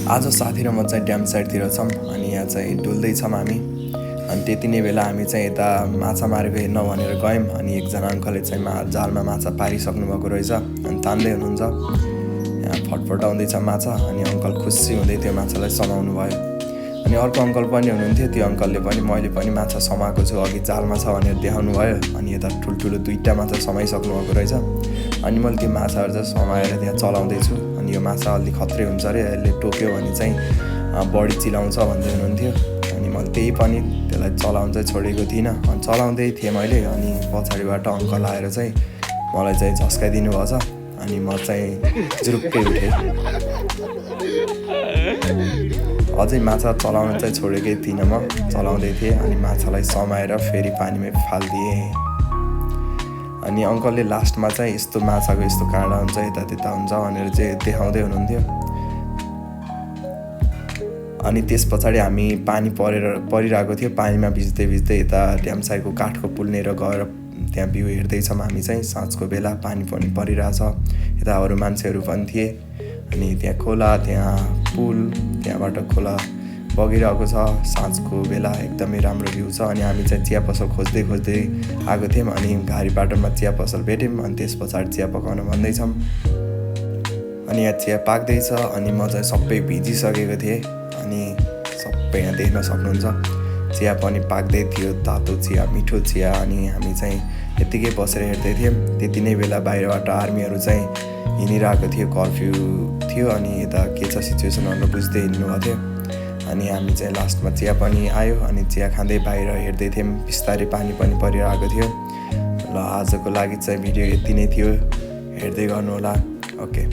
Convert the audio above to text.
आज साथी र म चाहिँ ड्याम साइडतिर छौँ अनि यहाँ चाहिँ डुल्दैछौँ हामी। अनि त्यति नै बेला हामी चाहिँ यता माछा मारेको हेर्न भनेर गयौँ। अनि एकजना अङ्कलले चाहिँ जालमा माछा पारिसक्नु भएको रहेछ अनि तान्दै हुनुहुन्छ। यहाँ फटफट आउँदैछ माछा अनि अङ्कल खुसी हुँदै त्यो माछालाई समाउनु भयो। अनि अर्को अङ्कल पनि हुनुहुन्थ्यो, त्यो अङ्कलले पनि मैले पनि माछा समाएको छु अघि जालमा छ भनेर देखाउनु भयो। अनि यता ठुल्ठुलो 2टा माछा समाइसक्नु भएको रहेछ। अनि मैले त्यो माछाहरू चाहिँ समाएर त्यहाँ चलाउँदैछु। अनि यो माछा अलि खत्रै हुन्छ अरे, यसले टोक्यो भने चाहिँ बढी चिलाउँछ भन्दै हुनुहुन्थ्यो। अनि मैले त्यही पनि त्यसलाई चलाउन चाहिँ छोडेको थिइनँ। अनि चलाउँदै थिएँ मैले। अनि पछाडिबाट अङ्कल आएर चाहिँ मलाई चाहिँ झस्काइदिनु भएछ। अनि म चाहिँ जुरुक्कै उठेँ। अझै माछा चलाउन चाहिँ छोडेकै थिइनँ, म चलाउँदै थिएँ। अनि माछालाई समाएर फेरि पानीमै फालिदिएँ। अनि अङ्कलले लास्टमा चाहिँ यस्तो माछाको यस्तो काँडा हुन्छ, यता त्यता हुन्छ भनेर चाहिँ देखाउँदै हुनुहुन्थ्यो। अनि त्यस पछाडि हामी पानी परिरहेको थियो, पानीमा भिज्दै यता ड्याम साइडको काठको पुलनेर गएर त्यहाँ भ्यू हेर्दैछौँ हामी चाहिँ। साँझको बेला पानी पनि परिरहेछ, यता अरू मान्छेहरू पनि थिए। अनि त्यहाँ खोला, त्यहाँ पुल, त्यहाँबाट खोला बगिरहेको छ। साँझको बेला एकदमै राम्रो भ्यू छ। अनि हामी चाहिँ चिया पसल खोज्दै आएको थियौँ। अनि घारी बाटोमा चिया पसल भेट्यौँ। अनि त्यस पछाडि चिया पकाउन भन्दैछौँ। अनि यहाँ चिया पाक्दैछ। अनि म चाहिँ सबै भिजिसकेको थिएँ। अनि सबै यहाँ देख्न सक्नुहुन्छ, चिया पनि पाक्दै थियो, तातो चिया, मिठो चिया। अनि हामी चाहिँ यत्तिकै बसेर हेर्दै थियौँ। त्यति नै बेला बाहिरबाट आर्मीहरू चाहिँ हिँडिरहेको थियो, कर्फ्यू थियो। अनि यता के छ सिचुएसनहरू बुझ्दै हिँड्नुभएको थियो। अनि हामी चाहिँ लास्टमा चिया पनि आयो। अनि चिया खाँदै बाहिर हेर्दै थियौँ, बिस्तारै पानी पनि परिरहेको थियो। ल आजको लागि चाहिँ भिडियो यति नै थियो, हेर्दै गर्नुहोला। ओके।